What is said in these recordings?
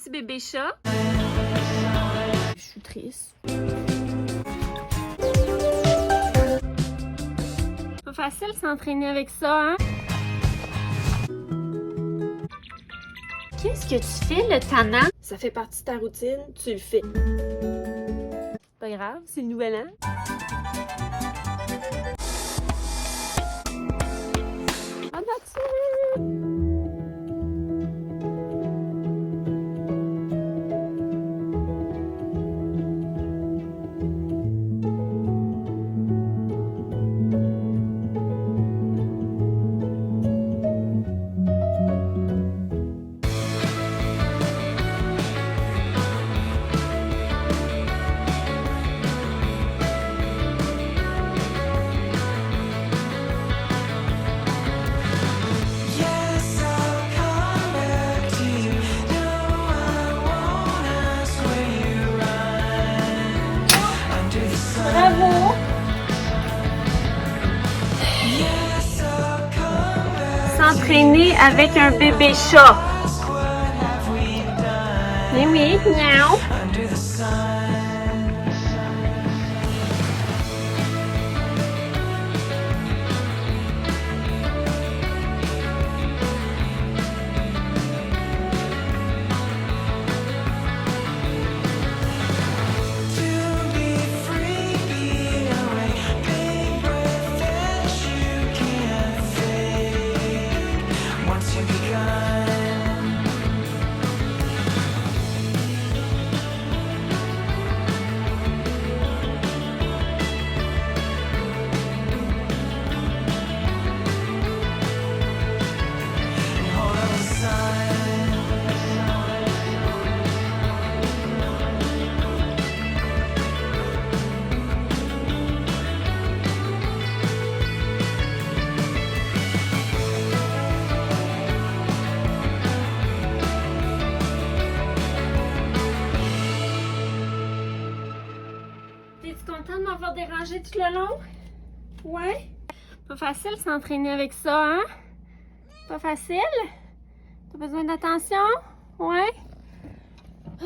petit bébé chat. Je suis triste. Pas facile s'entraîner avec ça, hein? Qu'est-ce que tu fais, le tannant? Ça fait partie de ta routine, tu le fais. Pas grave, c'est le nouvel an. En nature! Bravo! S'entraîner avec un bébé chat. Mais oui, miaou! T'es-tu content de m'avoir dérangé tout le long? Ouais? Pas facile s'entraîner avec ça, hein? Pas facile? T'as besoin d'attention? Ouais? Ah.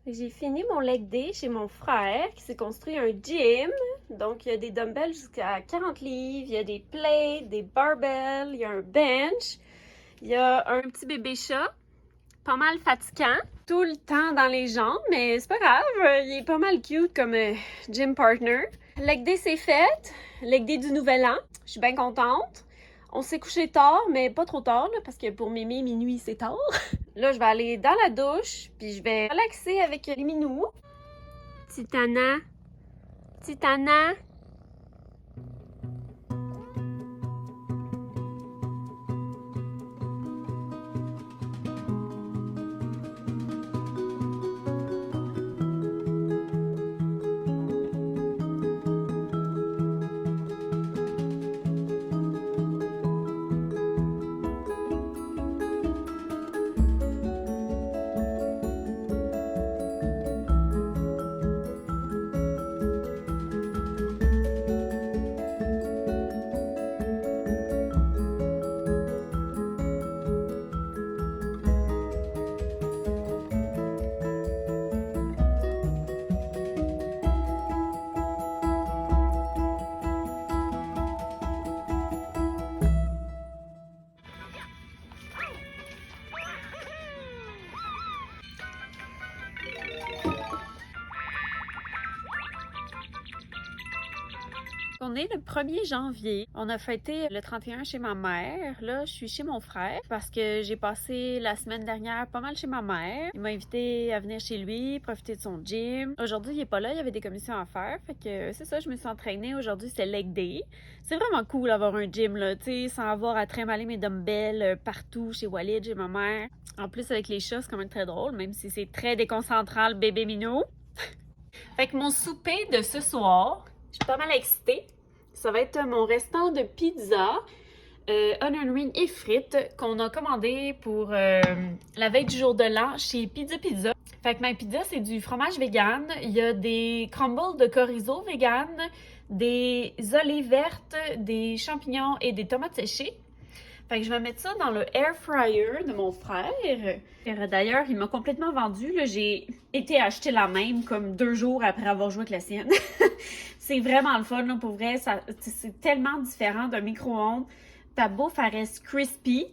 J'ai fini mon leg day chez mon frère qui s'est construit un gym. Donc, il y a des dumbbells jusqu'à 40 livres, il y a des plates, des barbells, il y a un bench. Il y a un petit bébé chat, pas mal fatigant, tout le temps dans les jambes, mais c'est pas grave, il est pas mal cute comme gym partner. Leg day c'est fait, leg day du nouvel an, je suis bien contente. On s'est couché tard, mais pas trop tard, là, parce que pour mémé, minuit c'est tard. Là, je vais aller dans la douche, puis je vais relaxer avec les minous. Titana, Titana. On est le 1er janvier. On a fêté le 31 chez ma mère. Là, je suis chez mon frère parce que j'ai passé la semaine dernière pas mal chez ma mère. Il m'a invité à venir chez lui, profiter de son gym. Aujourd'hui, il est pas là, il y avait des commissions à faire. Fait que c'est ça, je me suis entraînée. Aujourd'hui, c'est leg day. C'est vraiment cool d'avoir un gym, là, tu sais, sans avoir à trimballer mes dumbbells partout chez Walid, chez ma mère. En plus, avec les chats, c'est quand même très drôle, même si c'est très déconcentrant, le bébé minou. Fait que mon souper de ce soir, je suis pas mal excitée. Ça va être mon restant de pizza, onion ring et frites qu'on a commandé pour la veille du jour de l'an chez Pizza Pizza. Fait que ma pizza, c'est du fromage vegan. Il y a des crumbles de chorizo vegan, des olives vertes, des champignons et des tomates séchées. Fait que je vais mettre ça dans le air fryer de mon frère. D'ailleurs, il m'a complètement vendu. J'ai été acheter la même comme 2 jours après avoir joué avec la sienne. C'est vraiment le fun, là, pour vrai. C'est tellement différent d'un micro-ondes. Ta bouffe, elle reste crispy.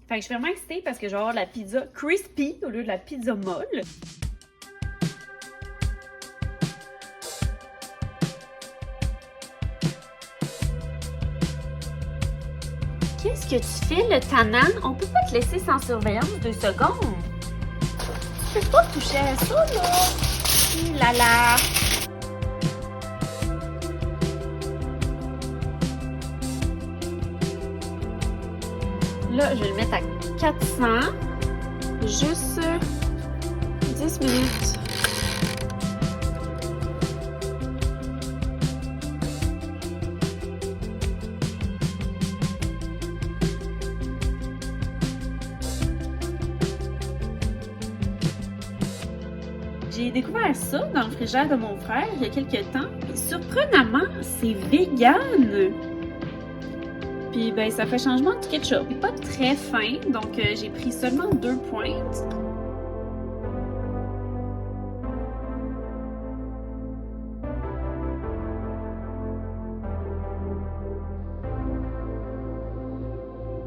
Fait que je suis vraiment excitée parce que je vais avoir la pizza crispy au lieu de la pizza molle. Qu'est-ce que tu fais, le Tanan? On peut pas te laisser sans surveillance 2 secondes. Tu peux pas toucher à ça, là. Là là. Là, je vais le mettre à 400. Juste 10 minutes. J'ai découvert ça dans le frigidaire de mon frère il y a quelques temps. Puis surprenamment, c'est vegan. Puis ben ça fait changement de ketchup. Il n'est pas très fin, donc j'ai pris seulement 2 pointes.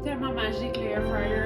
Tellement magique le air fryer.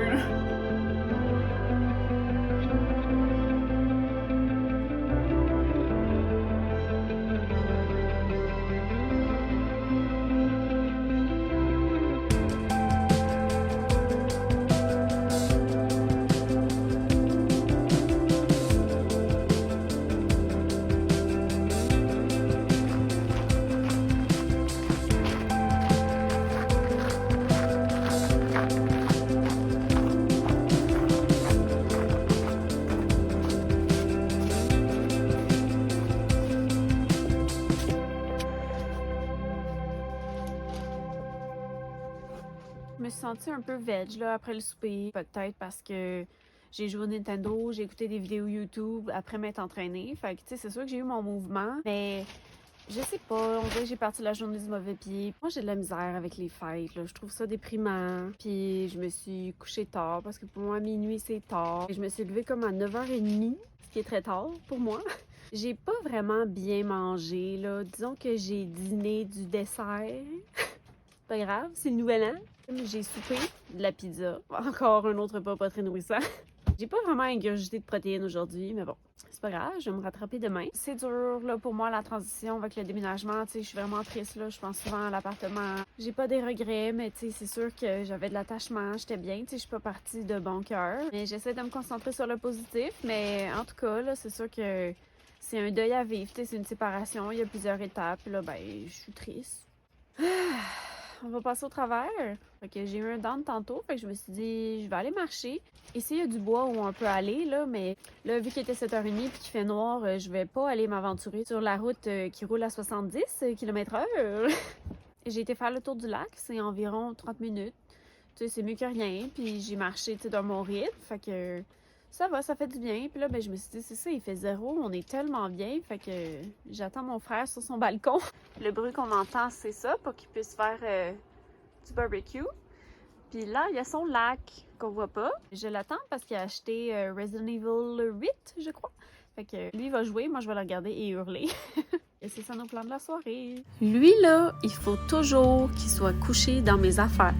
Je me suis sentie un peu veg là, après le souper. Peut-être parce que j'ai joué au Nintendo, j'ai écouté des vidéos YouTube après m'être entraînée. Fait que, tu sais, c'est sûr que j'ai eu mon mouvement. Mais je sais pas, on dirait que j'ai parti la journée du mauvais pied. Moi, j'ai de la misère avec les fêtes, là. Je trouve ça déprimant. Puis je me suis couchée tard parce que pour moi, minuit, c'est tard. Et je me suis levée comme à 9h30, ce qui est très tard pour moi. J'ai pas vraiment bien mangé, là. Disons que j'ai dîné du dessert. Pas grave, c'est le nouvel an. J'ai soupé de la pizza. Encore un autre repas pas très nourrissant. J'ai pas vraiment ingurgité de protéines aujourd'hui, mais bon, c'est pas grave, je vais me rattraper demain. C'est dur là, pour moi la transition avec le déménagement. Tu sais, je suis vraiment triste là. Je pense souvent à l'appartement. J'ai pas des regrets, mais tu sais, c'est sûr que j'avais de l'attachement, j'étais bien. Tu sais, je suis pas partie de bon cœur. Mais j'essaie de me concentrer sur le positif. Mais en tout cas, là, c'est sûr que c'est un deuil à vivre. Tu sais, c'est une séparation. Il y a plusieurs étapes. Là, ben, je suis triste. On va passer au travers. Fait que j'ai eu un down tantôt, fait que je me suis dit, je vais aller marcher. Ici, il y a du bois où on peut aller, là, mais là, vu qu'il était 7h30 et qu'il fait noir, je vais pas aller m'aventurer sur la route qui roule à 70 km/h. J'ai été faire le tour du lac, c'est environ 30 minutes. Tu sais, c'est mieux que rien, puis j'ai marché, tu sais, dans mon rythme, fait que ça va, ça fait du bien. Puis là, ben, je me suis dit, c'est ça, il fait 0, on est tellement bien, fait que j'attends mon frère sur son balcon. Le bruit qu'on entend, c'est ça, pour qu'il puisse faire du barbecue. Puis là, il y a son lac qu'on voit pas. Je l'attends parce qu'il a acheté Resident Evil 8, je crois. Fait que lui, il va jouer, moi, je vais le regarder et hurler. Et c'est ça nos plans de la soirée. Lui, là, il faut toujours qu'il soit couché dans mes affaires.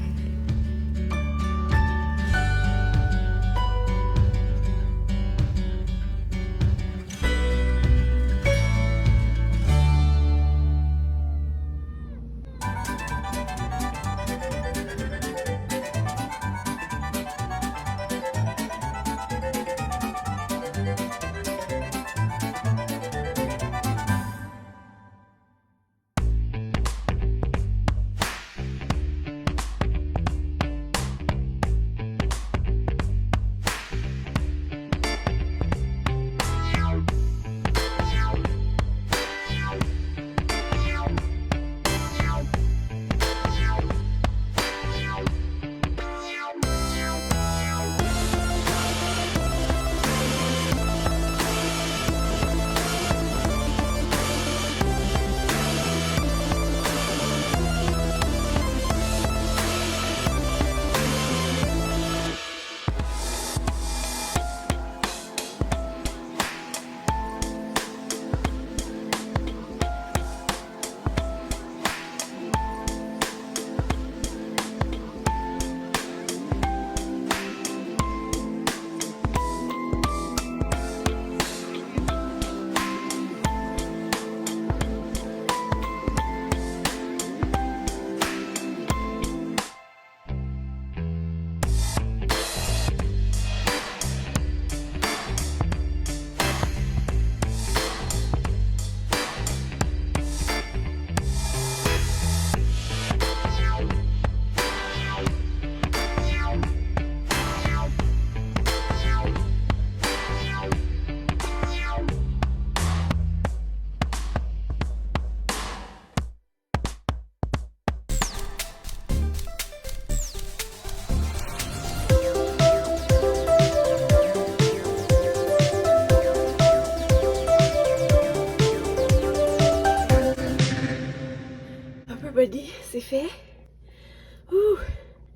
Ouh,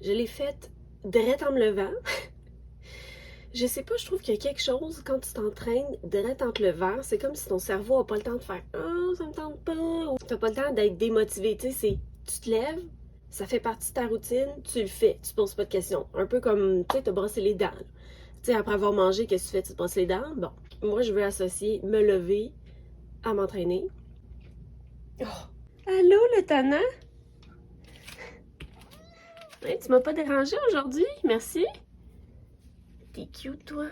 je l'ai faite direct en me levant. Je sais pas, je trouve qu'il y a quelque chose quand tu t'entraînes direct en te levant. C'est comme si ton cerveau a pas le temps de faire oh, ça me tente pas. Ou t'as pas le temps d'être démotivé. Tu sais, tu te lèves, ça fait partie de ta routine, tu le fais, tu te poses pas de questions. Un peu comme, tu sais, t'as brossé les dents. Tu sais, après avoir mangé, qu'est-ce que tu fais? Tu te brosses les dents? Bon, moi, je veux associer me lever à m'entraîner. Oh. Allô, le tannant? Hey, tu m'as pas dérangé aujourd'hui? Merci. T'es cute, toi.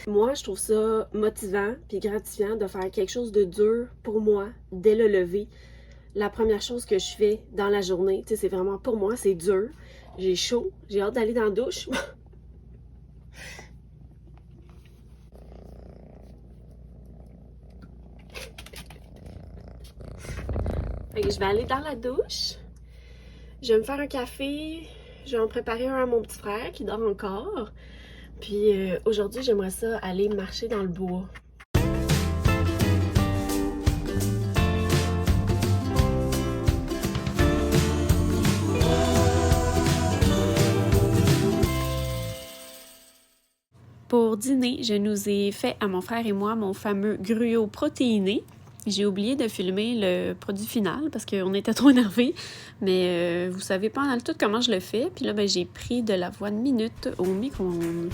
Moi, je trouve ça motivant puis gratifiant de faire quelque chose de dur pour moi dès le lever. La première chose que je fais dans la journée, tu sais, c'est vraiment pour moi, c'est dur. J'ai chaud, j'ai hâte d'aller dans la douche. Fait que je vais aller dans la douche. Je vais me faire un café. Je vais en préparer un à mon petit frère qui dort encore. Puis aujourd'hui, j'aimerais ça aller marcher dans le bois. Pour dîner, je nous ai fait à mon frère et moi mon fameux gruau protéiné. J'ai oublié de filmer le produit final parce qu'on était trop énervés, mais vous savez pas dans le tout comment je le fais. Puis là, j'ai pris de l'avoine minute au micro-ondes.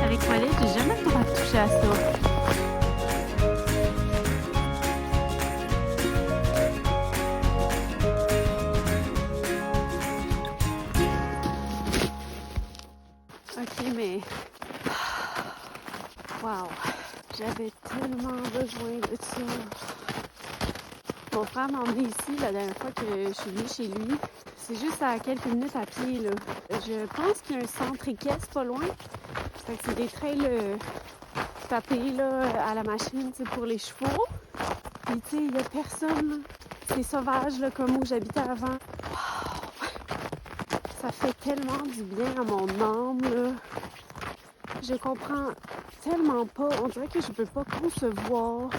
Avec Walid, j'ai jamais le droit de toucher à ça. Ok, mais... Wow! J'avais tellement besoin de ça. Mon frère m'a emmené ici la dernière fois que je suis venue chez lui. C'est juste à quelques minutes à pied, là. Je pense qu'il y a un centre équestre pas loin. Fait que c'est des trails tapés là, à la machine pour les chevaux. Puis tu sais, il n'y a personne. Là. C'est sauvage là, comme où j'habitais avant. Wow! Ça fait tellement du bien à mon âme. Là. Je comprends tellement pas. On dirait que je peux pas concevoir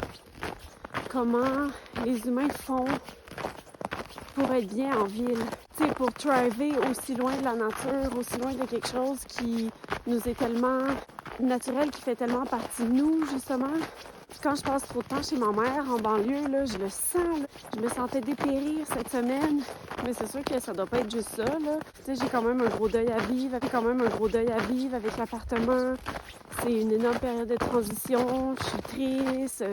comment les humains font pour être bien en ville. Tu sais, pour thriver aussi loin de la nature, aussi loin de quelque chose qui nous est tellement naturel, qui fait tellement partie de nous, justement. Puis quand je passe trop de temps chez ma mère en banlieue, là, je le sens. Là. Je me sentais dépérir cette semaine. Mais c'est sûr que ça doit pas être juste ça, là. Tu sais, j'ai quand même un gros deuil à vivre. Avec l'appartement. C'est une énorme période de transition. Je suis triste.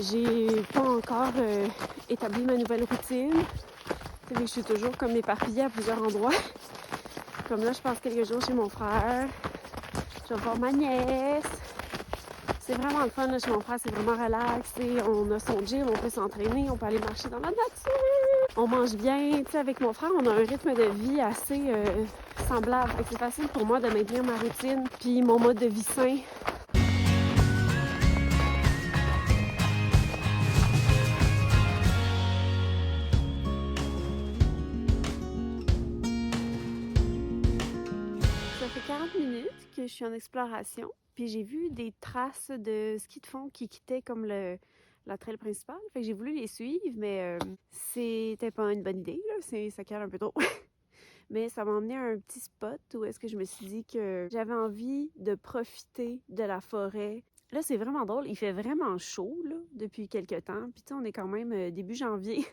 J'ai pas encore établi ma nouvelle routine. Tu sais, je suis toujours comme éparpillée à plusieurs endroits. Comme là, je passe quelques jours chez mon frère. Je vais voir ma nièce. C'est vraiment le fun là, chez mon frère, c'est vraiment relax. On a son gym, on peut s'entraîner, on peut aller marcher dans la nature. On mange bien. T'sais, avec mon frère, on a un rythme de vie assez semblable. Fait que c'est facile pour moi de maintenir ma routine puis mon mode de vie sain. Ça fait 40 minutes que je suis en exploration. Puis j'ai vu des traces de ski de fond qui quittaient comme la trail principale. Fait que j'ai voulu les suivre, mais c'était pas une bonne idée, là. Ça cale un peu trop. Mais ça m'a emmené à un petit spot où est-ce que je me suis dit que j'avais envie de profiter de la forêt. Là, c'est vraiment drôle. Il fait vraiment chaud, là, depuis quelques temps. Puis tu sais, on est quand même début janvier.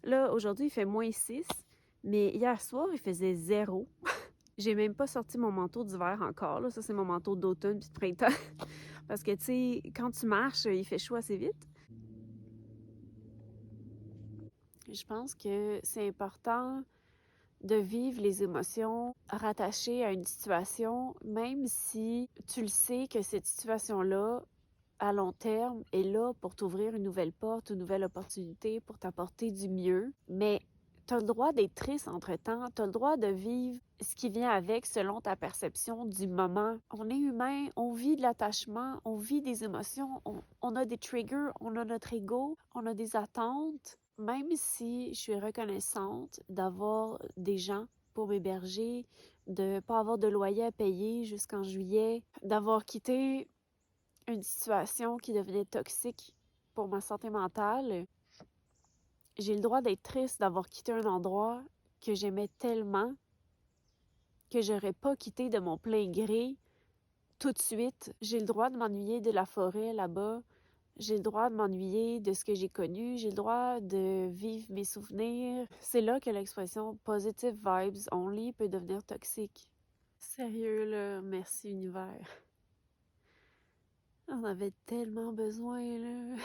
Là, aujourd'hui, il fait -6. Mais hier soir, il faisait 0. J'ai même pas sorti mon manteau d'hiver encore. Là. Ça, c'est mon manteau d'automne puis de printemps. Parce que, tu sais, quand tu marches, il fait chaud assez vite. Je pense que c'est important de vivre les émotions rattachées à une situation, même si tu le sais que cette situation-là, à long terme, est là pour t'ouvrir une nouvelle porte, une nouvelle opportunité, pour t'apporter du mieux. Mais T'as le droit d'être triste entre-temps, t'as le droit de vivre ce qui vient avec selon ta perception du moment. On est humain, on vit de l'attachement, on vit des émotions, on a des triggers, on a notre ego, on a des attentes. Même si je suis reconnaissante d'avoir des gens pour m'héberger, de pas avoir de loyer à payer jusqu'en juillet, d'avoir quitté une situation qui devenait toxique pour ma santé mentale, j'ai le droit d'être triste d'avoir quitté un endroit que j'aimais tellement que j'aurais pas quitté de mon plein gré tout de suite. J'ai le droit de m'ennuyer de la forêt là-bas. J'ai le droit de m'ennuyer de ce que j'ai connu. J'ai le droit de vivre mes souvenirs. C'est là que l'expression positive vibes only peut devenir toxique. Sérieux, là, merci univers. On avait tellement besoin, là.